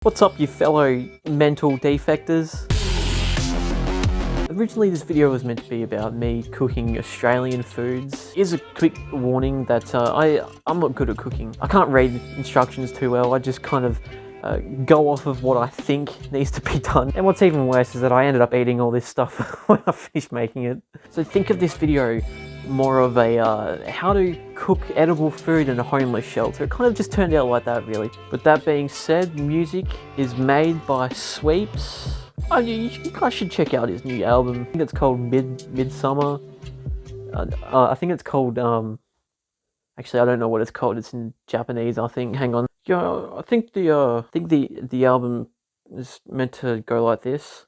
What's up, you fellow mental defectors? Originally this video was meant to be about me cooking Australian foods. Here's a quick warning that I'm not good at cooking. I can't read instructions too well. I just kind of go off of what I think needs to be done. And what's even worse is that I ended up eating all this stuff when I finished making it. So think of this video more of a how to cook edible food in a homeless shelter. It kind of just turned out like that, really. With that being said, music is made by Sweeps. Oh, you guys should check out his new album. I think it's called Midsummer. I think it's called actually I don't know what it's called. It's in Japanese, I think. Hang on. Yeah, I think the album is meant to go like this.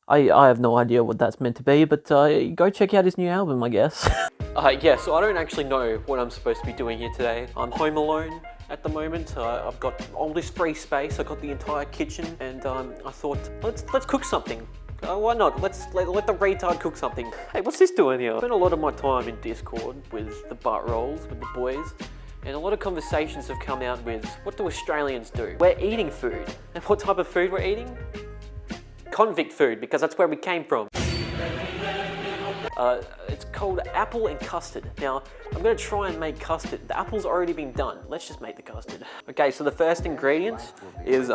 I have no idea what that's meant to be, but go check out his new album, I guess. Yeah, so I don't actually know what I'm supposed to be doing here today. I'm home alone at the moment. I've got all this free space. I've got the entire kitchen, and I thought, let's cook something. Why not? Let the retard cook something. Hey, what's this doing here? I spent a lot of my time in Discord with the butt rolls, with the boys. And a lot of conversations have come out with, what do Australians do? We're eating food. And what type of food we're eating? Convict food, because that's where we came from. It's called apple and custard. Now, I'm gonna try and make custard. The apple's already been done. Let's just make the custard. Okay, so the first ingredient is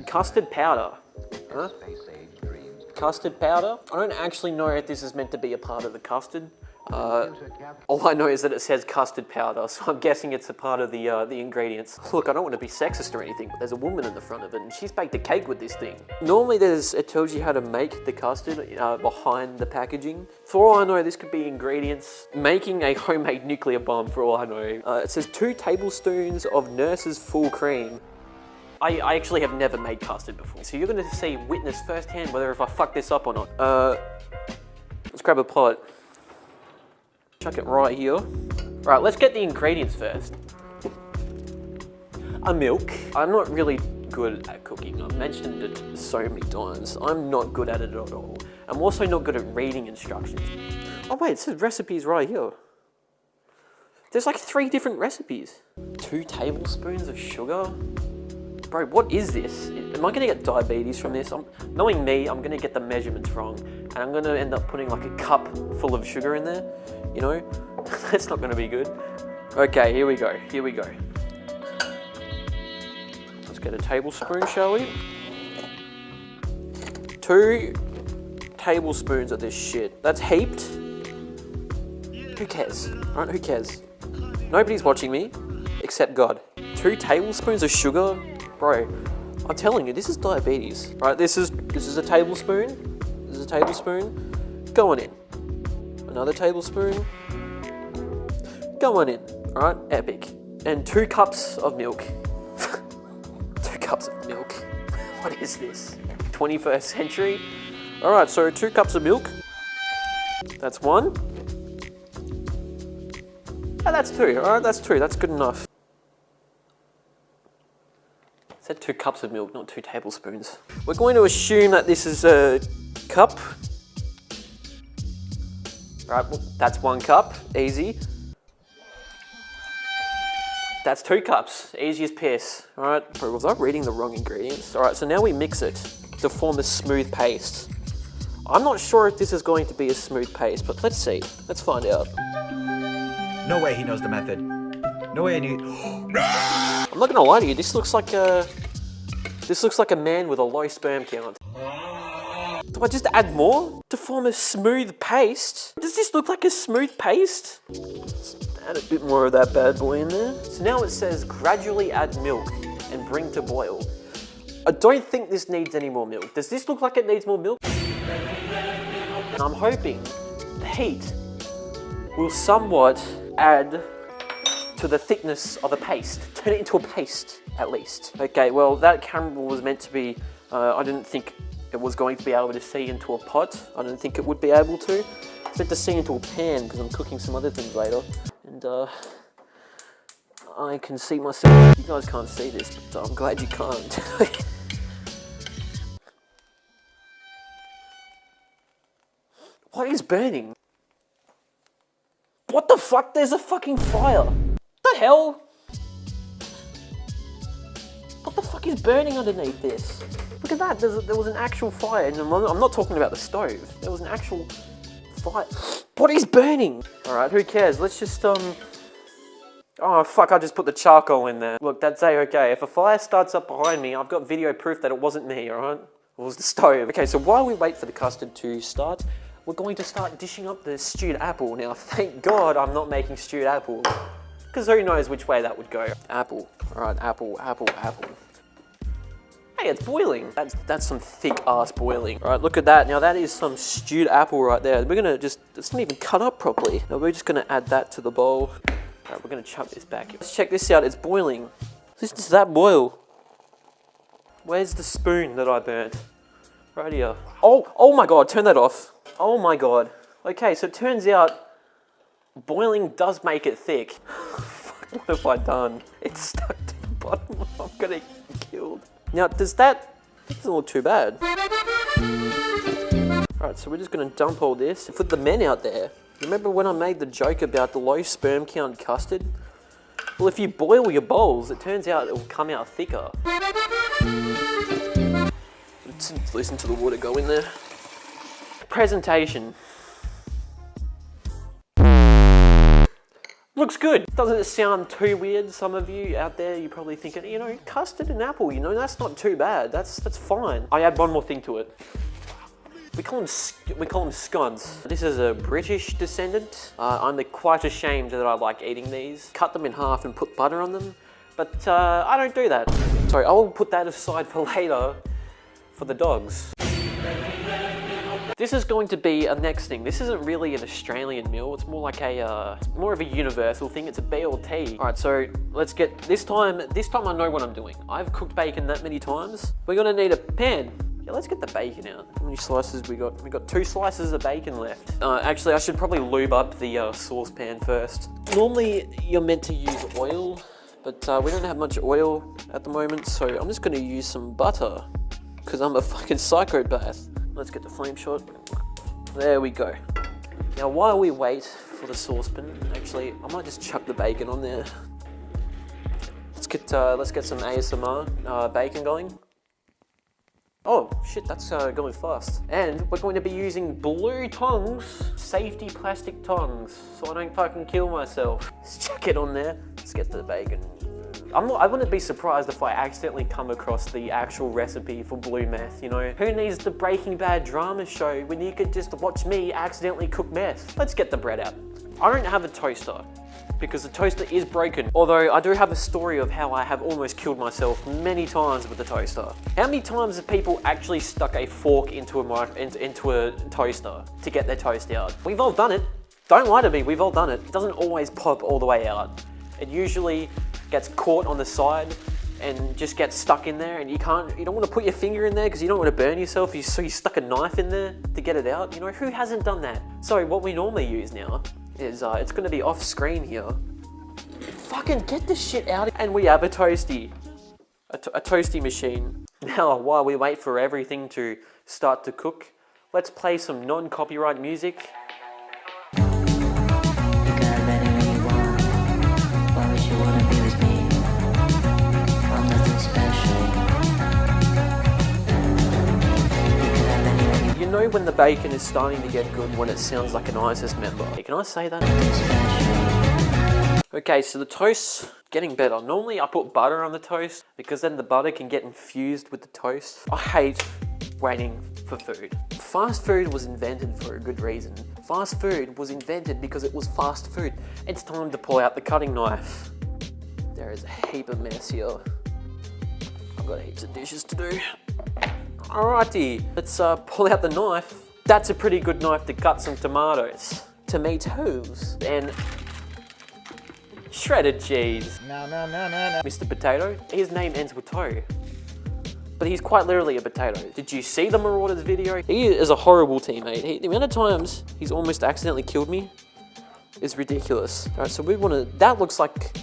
custard powder. Huh? Custard powder. I don't actually know if this is meant to be a part of the custard. All I know is that it says custard powder, so I'm guessing it's a part of the ingredients. Look, I don't want to be sexist or anything, but there's a woman in the front of it, and she's baked a cake with this thing. Normally it tells you how to make the custard behind the packaging. For all I know, this could be ingredients. Making a homemade nuclear bomb, for all I know. It says 2 tablespoons of Nurse's full cream. I actually have never made custard before, so you're going to witness firsthand whether if I fuck this up or not. Let's grab a pot. Chuck it right here. Right, let's get the ingredients first. A milk. I'm not really good at cooking. I've mentioned it so many times. I'm not good at it at all. I'm also not good at reading instructions. Oh wait, it says recipes right here. There's like 3 different recipes. 2 tablespoons of sugar. Bro, what is this? Am I gonna get diabetes from this? Knowing me, I'm gonna get the measurements wrong, and I'm gonna end up putting like a cup full of sugar in there. You know, that's not gonna be good. Okay, here we go. Let's get a tablespoon, shall we? 2 tablespoons of this shit. That's heaped. Who cares? Alright, who cares? Nobody's watching me, except God. 2 tablespoons of sugar? Bro, I'm telling you, this is diabetes. Right, this is a tablespoon. This is a tablespoon. Go on in. Another tablespoon. Go on in. Alright, epic. And 2 cups of milk. 2 cups of milk. What is this? 21st century? Alright, so 2 cups of milk. That's 1. Oh, that's 2. Alright, that's 2. That's good enough. It said 2 cups of milk, not 2 tablespoons. We're going to assume that this is a cup. Right, well, that's 1 cup, easy. That's 2 cups, easy as piss. All right, bro, was I reading the wrong ingredients? All right, so now we mix it to form a smooth paste. I'm not sure if this is going to be a smooth paste, but let's see. Let's find out. No way he knows the method. No way I'm not gonna lie to you, this looks like a man with a low sperm count. Do I just add more to form a smooth paste? Does this look like a smooth paste? Let's add a bit more of that bad boy in there. So now it says gradually add milk and bring to boil. I don't think this needs any more milk. Does this look like it needs more milk? And I'm hoping the heat will somewhat add to the thickness of a paste. Turn it into a paste, at least. Okay, well, that camera was meant to be, I didn't think it was going to be able to see into a pot. I didn't think it would be able to. It's meant to see into a pan because I'm cooking some other things later. And I can see myself. You guys can't see this, but I'm glad you can't. What is burning? What the fuck? There's a fucking fire. What the hell? fuck is burning underneath this? Look at that, there was an actual fire, and I'm not talking about the stove. There was an actual fire. What is burning? All right, who cares? Let's just, oh fuck, I just put the charcoal in there. Look, that's A-okay. If a fire starts up behind me, I've got video proof that it wasn't me, all right? It was the stove. Okay, so while we wait for the custard to start, we're going to start dishing up the stewed apple. Now, thank God I'm not making stewed apple, because who knows which way that would go. Apple, all right, apple. Hey, it's boiling. That's some thick ass boiling. All right, look at that. Now that is some stewed apple right there. We're gonna it's not even cut up properly. Now we're just gonna add that to the bowl. All right, we're gonna chuck this back. Let's check this out, it's boiling. Does that boil? Where's the spoon that I burnt? Right here. Oh my God, turn that off. Oh my God. Okay, so it turns out boiling does make it thick. Fuck, what have I done? It's stuck to the bottom. I'm gonna get killed. Now, that doesn't look too bad. Alright, so we're just gonna dump all this. For the men out there, remember when I made the joke about the low sperm count custard? Well, if you boil your bowls, it turns out it will come out thicker. Let's listen to the water go in there. Presentation. Looks good. Doesn't it sound too weird? Some of you out there, you're probably thinking, you know, custard and apple, you know, that's not too bad. That's fine. I add one more thing to it. We call them scones. This is a British descendant. I'm quite ashamed that I like eating these. Cut them in half and put butter on them, but I don't do that. Sorry, I'll put that aside for later for the dogs. This is going to be a next thing. This isn't really an Australian meal. It's more like more of a universal thing. It's a BLT. All right, so let's get, this time I know what I'm doing. I've cooked bacon that many times. We're gonna need a pan. Yeah, let's get the bacon out. How many slices we got? We got 2 slices of bacon left. Actually, I should probably lube up the saucepan first. Normally, you're meant to use oil, but we don't have much oil at the moment, so I'm just gonna use some butter, because I'm a fucking psychopath. Let's get the flame shot. There we go. Now while we wait for the saucepan, actually, I might just chuck the bacon on there. Let's get some ASMR bacon going. Oh shit, that's going fast. And we're going to be using blue tongs, safety plastic tongs, so I don't fucking kill myself. Let's chuck it on there. Let's get the bacon. I wouldn't be surprised if I accidentally come across the actual recipe for blue meth, you know? Who needs the Breaking Bad drama show when you could just watch me accidentally cook meth? Let's get the bread out. I don't have a toaster because the toaster is broken. Although I do have a story of how I have almost killed myself many times with the toaster. How many times have people actually stuck a fork into a toaster to get their toast out? We've all done it. Don't lie to me, we've all done it. It doesn't always pop all the way out. It usually gets caught on the side and just gets stuck in there, and you don't want to put your finger in there because you don't want to burn yourself, so you stuck a knife in there to get it out. You know, who hasn't done that? So what we normally use now is, it's going to be off screen here. Fucking get this shit out. And we have a toasty. A toasty machine. Now, while we wait for everything to start to cook, let's play some non-copyright music. You know when the bacon is starting to get good when it sounds like an ISIS member. Can I say that? Okay, so the toast's getting better. Normally I put butter on the toast because then the butter can get infused with the toast. I hate waiting for food. Fast food was invented for a good reason. Fast food was invented because it was fast food. It's time to pull out the cutting knife. There is a heap of mess here. I've got heaps of dishes to do. Alrighty, let's pull out the knife. That's a pretty good knife to cut some tomatoes. Tomatoes. And shredded cheese. No. Mr. Potato, his name ends with toe. But he's quite literally a potato. Did you see the Marauders video? He is a horrible teammate. The amount of times he's almost accidentally killed me is ridiculous. Alright, so we want to, that looks like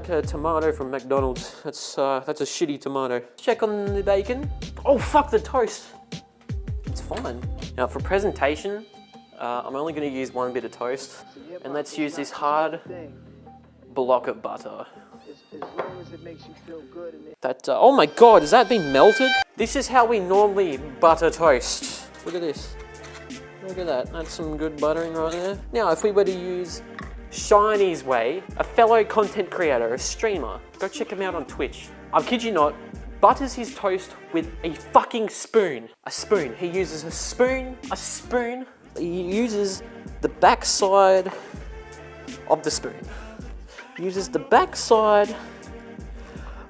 a tomato from McDonald's. That's a shitty tomato. Check on the bacon. Oh fuck, the toast. It's fine. Now for presentation, I'm only going to use one bit of toast. And let's use this hard block of butter. as long as it makes you feel good and That, oh my god, has that been melted? This is how we normally butter toast. Look at this. Look at that, that's some good buttering right there. Now, if we were to use Shiny's way, a fellow content creator, a streamer, go check him out on Twitch. I kid you not, butters his toast with a fucking spoon. A spoon. He uses a spoon. He uses the backside of the spoon. Uses the backside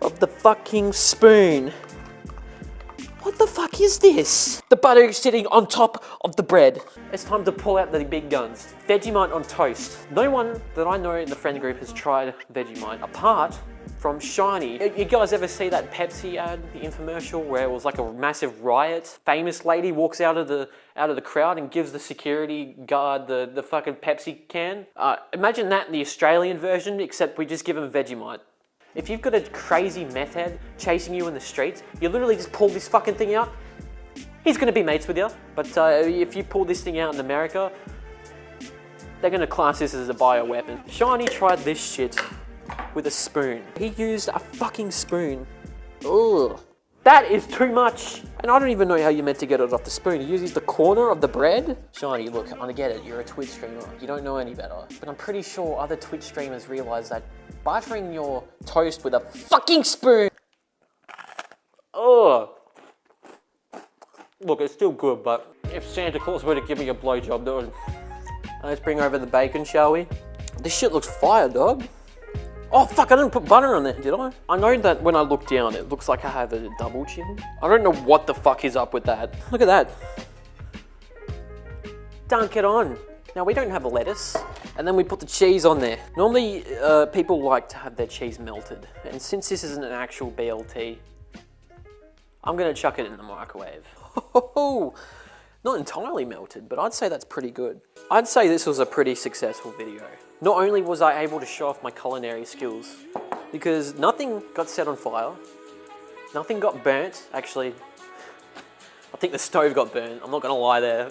of the fucking spoon. What the fuck is this? The butter is sitting on top of the bread. It's time to pull out the big guns. Vegemite on toast. No one that I know in the friend group has tried Vegemite, apart from Shiny. You guys ever see that Pepsi ad, the infomercial, where it was like a massive riot? Famous lady walks out of the crowd and gives the security guard the fucking Pepsi can. Imagine that in the Australian version, except we just give him Vegemite. If you've got a crazy meth head chasing you in the streets, you literally just pull this fucking thing out, he's gonna be mates with you. But if you pull this thing out in America, they're gonna class this as a bioweapon. Shiny tried this shit with a spoon. He used a fucking spoon. Ugh. That is too much. And I don't even know how you're meant to get it off the spoon. He uses the corner of the bread. Shiny, look, I get it. You're a Twitch streamer. You don't know any better. But I'm pretty sure other Twitch streamers realize that buttering your toast with a fucking spoon. Ugh. Look, it's still good, but if Santa Claus were to give me a blowjob, dude. Let's bring over the bacon, shall we? This shit looks fire, dog. Oh fuck, I didn't put butter on it, did I? I know that when I look down, it looks like I have a double chin. I don't know what the fuck is up with that. Look at that. Dunk it on. Now we don't have a lettuce. And then we put the cheese on there. Normally, people like to have their cheese melted. And since this isn't an actual BLT, I'm gonna chuck it in the microwave. Not entirely melted, but I'd say that's pretty good. I'd say this was a pretty successful video. Not only was I able to show off my culinary skills, because nothing got set on fire, nothing got burnt. Actually, I think the stove got burnt. I'm not gonna lie there.